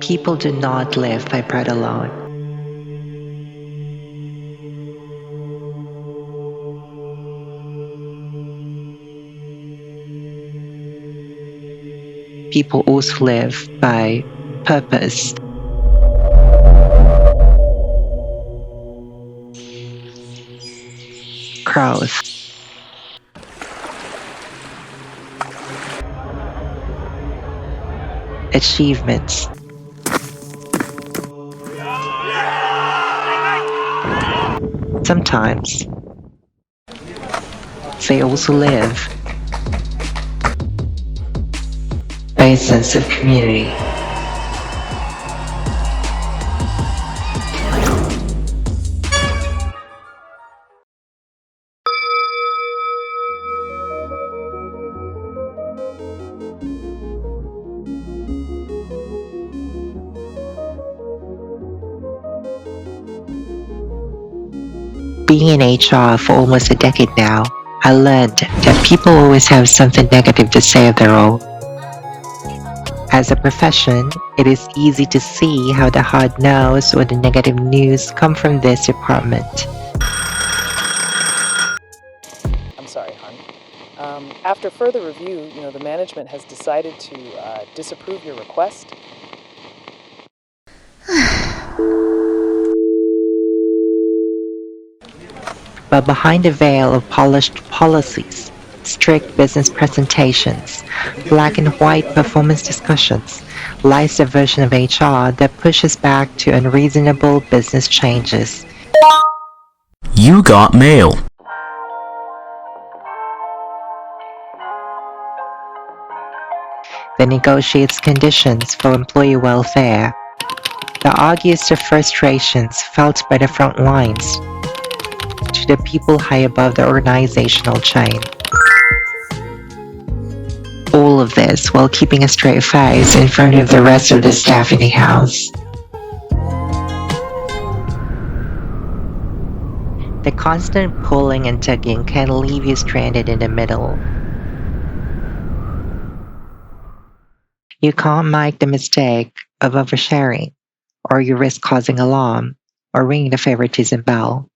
People do not live by bread alone. People also live by purpose. Growth. Achievements. Sometimes they also live by a sense of community. Being in HR for almost a decade now, I learned that people always have something negative to say of their role. As a profession, it is easy to see how the hard no's or the negative news come from this department. I'm sorry, hon. After further review, the management has decided to disapprove your request. But behind the veil of polished policies, strict business presentations, black and white performance discussions, lies the version of HR that pushes back to unreasonable business changes. You got mail. That negotiates conditions for employee welfare, that argues the frustrations felt by the front lines to the people high above the organizational chain. All of this while keeping a straight face in front of the rest of the staff in the house. The constant pulling and tugging can leave you stranded in the middle. You can't make the mistake of oversharing, or you risk causing alarm, or ringing the favoritism bell.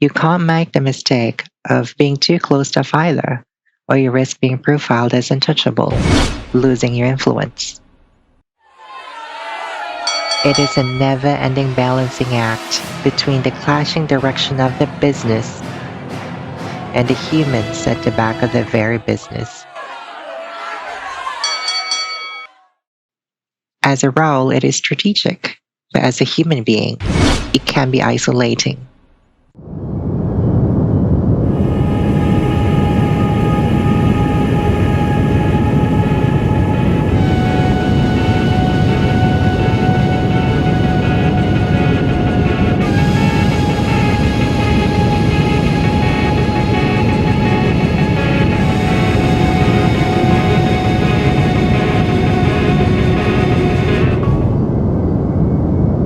You can't make the mistake of being too close to either, or you risk being profiled as untouchable, losing your influence. It is a never-ending balancing act between the clashing direction of the business and the humans at the back of the very business. As a role, it is strategic, but as a human being, it can be isolating.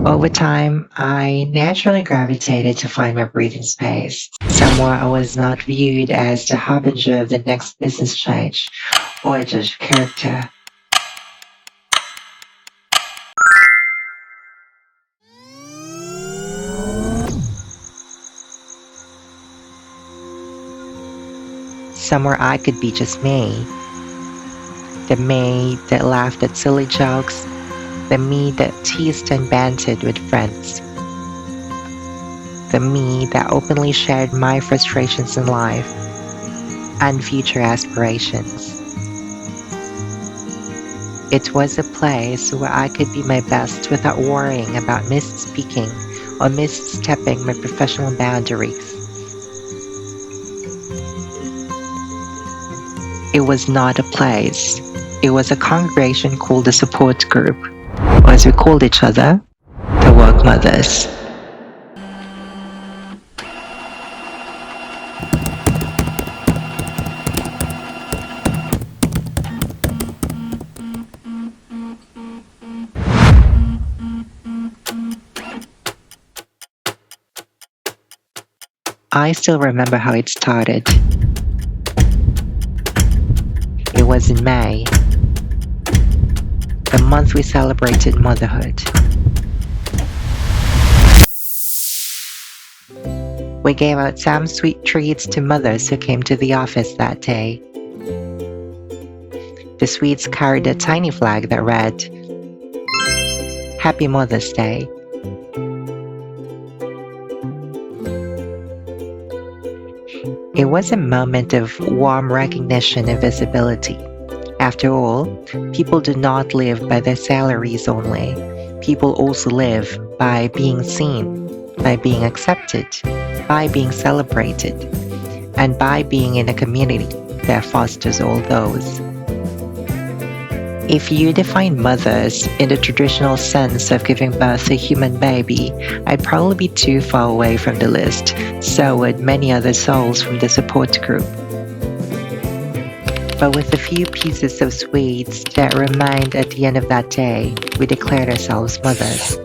Over time, I naturally gravitated to find my breathing space, somewhere I was not viewed as the harbinger of the next business change or a judge of character. Somewhere I could be just me. The me that laughed at silly jokes, the me that teased and bantered with friends. The me that openly shared my frustrations in life and future aspirations. It was a place where I could be my best without worrying about misspeaking or misstepping my professional boundaries. It was not a place. It was a congregation called a support group, or as we called each other, the work mothers. I still remember how it started. It was in May. the month we celebrated motherhood. We gave out some sweet treats to mothers who came to the office that day. The sweets carried a tiny flag that read, "Happy Mother's Day." It was a moment of warm recognition and visibility. After all, people do not live by their salaries only. People also live by being seen, by being accepted, by being celebrated, and by being in a community that fosters all those. If you define mothers in the traditional sense of giving birth to a human baby, I'd probably be too far away from the list. So would many other souls from the support group. But with a few pieces of sweets that remained at the end of that day, we declared ourselves mothers.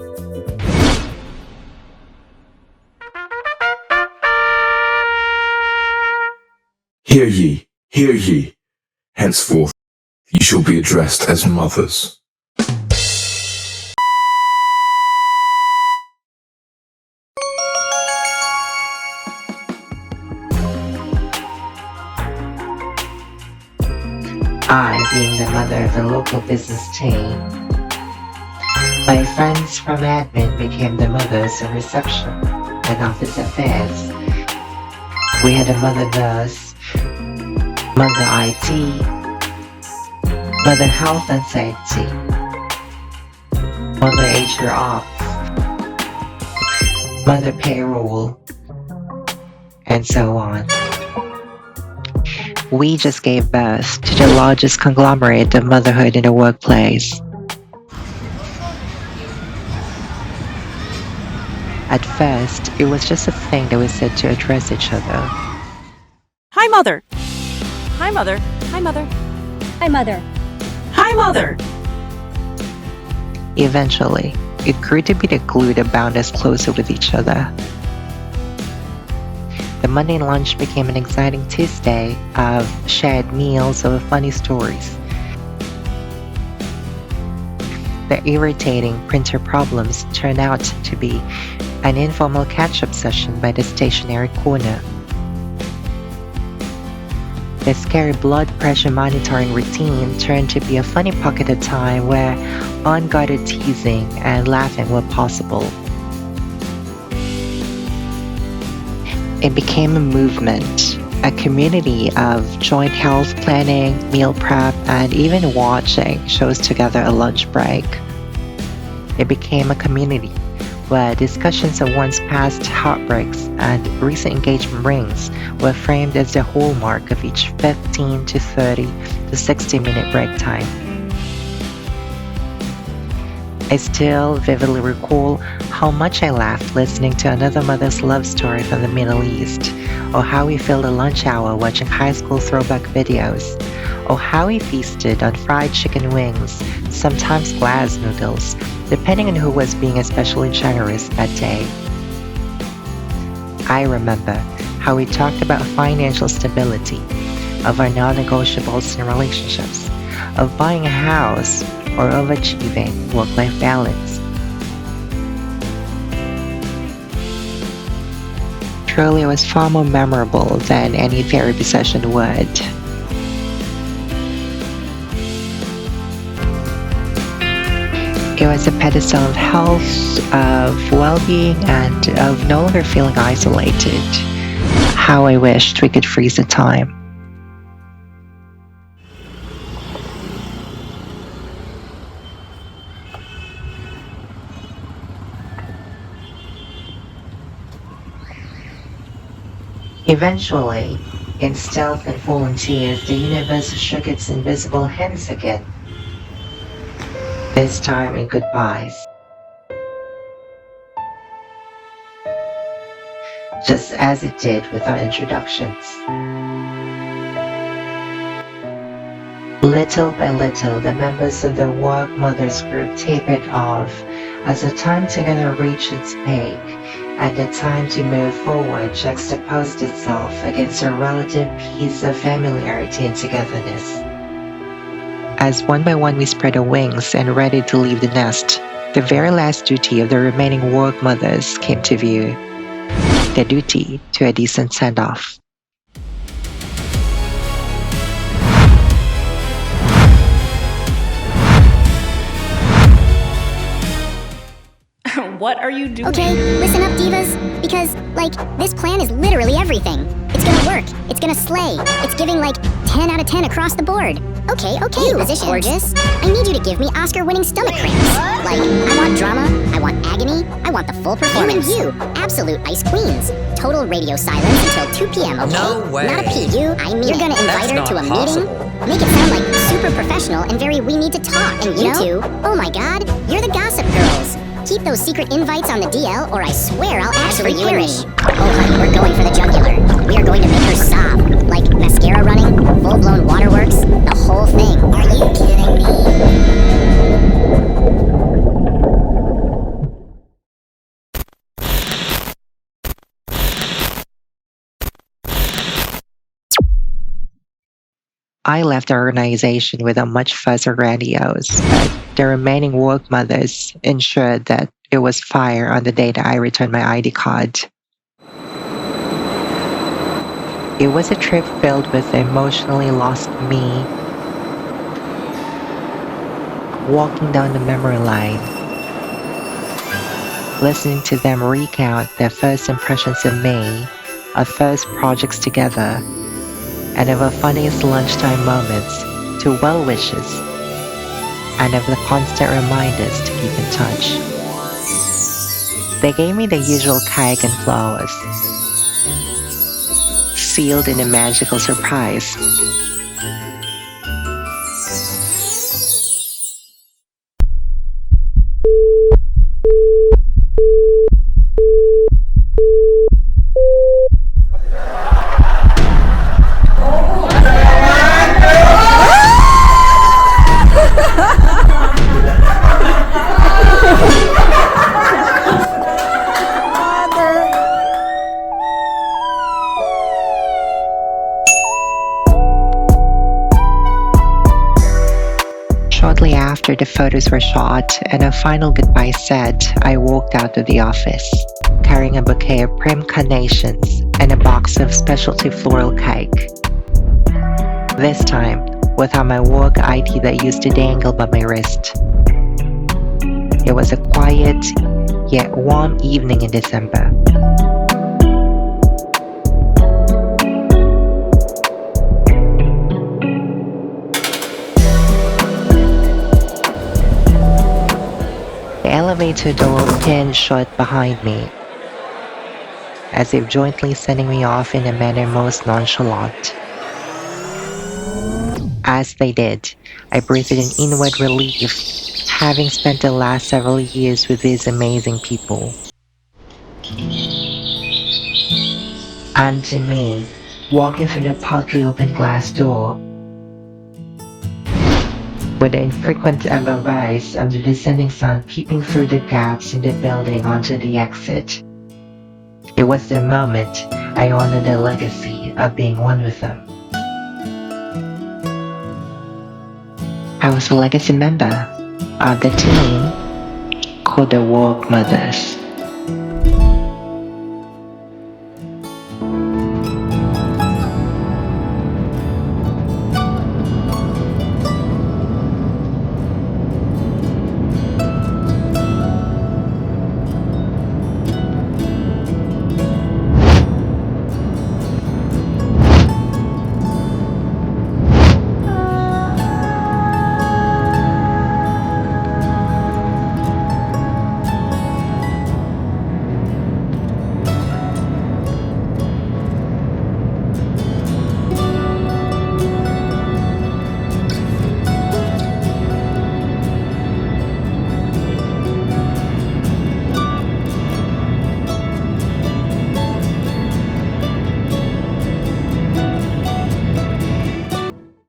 Hear ye, hear ye. Henceforth, you shall be addressed as mothers. I, being the mother of the local business team, my friends from admin became the mothers of reception and office affairs. We had a mother nurse, mother IT, mother health and safety, mother HR ops, mother payroll, and so on. We just gave birth to the largest conglomerate of motherhood in the workplace. At first, it was just a thing that we said to address each other. Hi, Mother. Hi, Mother. Hi, Mother. Hi, Mother. Hi, Mother. Eventually, it grew to be the glue that bound us closer with each other. The Monday lunch became an exciting Tuesday of shared meals over funny stories. The irritating printer problems turned out to be an informal catch-up session by the stationery corner. The scary blood pressure monitoring routine turned to be a funny pocket of time where unguarded teasing and laughing were possible. It became a movement, a community of joint health planning, meal prep, and even watching shows together at lunch break. It became a community where discussions of one's past heartbreaks and recent engagement rings were framed as the hallmark of each 15 to 30 to 60-minute break time. I still vividly recall how much I laughed listening to another mother's love story from the Middle East, or how we filled a lunch hour watching high school throwback videos, or how we feasted on fried chicken wings, sometimes glass noodles, depending on who was being especially generous that day. I remember how we talked about financial stability, of our non-negotiables in relationships, of buying a house, or of achieving work-life balance. Truly, it was far more memorable than any therapy session would. It was a pedestal of health, of well-being, and of no longer feeling isolated. How I wished we could freeze the time. Eventually, in stealth and volunteers, the universe shook its invisible hands again. This time in goodbyes. Just as it did with our introductions. Little by little, the members of the Work Mothers group tapered off as the time together reached its peak, and the time to move forward juxtaposed itself against a relative peace of familiarity and togetherness. As one by one we spread our wings and ready to leave the nest, the very last duty of the remaining work mothers came to view. The duty to a decent send-off. What are you doing? Okay, listen up, divas. Because, like, this plan is literally everything. It's gonna work. It's gonna slay. It's giving, like, 10 out of 10 across the board. Okay, positions. Gorgeous. I need you to give me Oscar-winning stomach cramps. Like, I want drama. I want agony. I want the full performance. You, absolute ice queens. Total radio silence until 2 p.m., okay? No way. Not a PU, I mean you're gonna invite her to a meeting? Make it sound like super professional and very we need to talk. And you two, oh my god, you're the gossip girls. Keep those secret invites on the DL, or I swear I'll actually hear it. Oh, honey, we're going for the jugular. We are going to make her sob. Like mascara running, full-blown waterworks, the whole thing. Are you kidding me? I left the organization without much fuss or grandiose, but the remaining work mothers ensured that it was fire on the day that I returned my ID card. It was a trip filled with emotionally lost me, walking down the memory lane, listening to them recount their first impressions of me, our first projects together, and of our funniest lunchtime moments to well wishes, and of the constant reminders to keep in touch. They gave me the usual cake and flowers, sealed in a magical surprise. Shortly after the photos were shot and a final goodbye said, I walked out of the office, carrying a bouquet of prim carnations and a box of specialty floral cake. This time, without my work ID that used to dangle by my wrist. It was a quiet, yet warm evening in December. The elevator door pinned shut behind me, as if jointly sending me off in a manner most nonchalant. As they did, I breathed an inward relief, having spent the last several years with these amazing people. And to me, walking through the partly open glass door, with the infrequent ever rise of the descending sun peeping through the gaps in the building onto the exit. It was the moment I honored the legacy of being one with them. I was a legacy member of the team called the Work Mothers.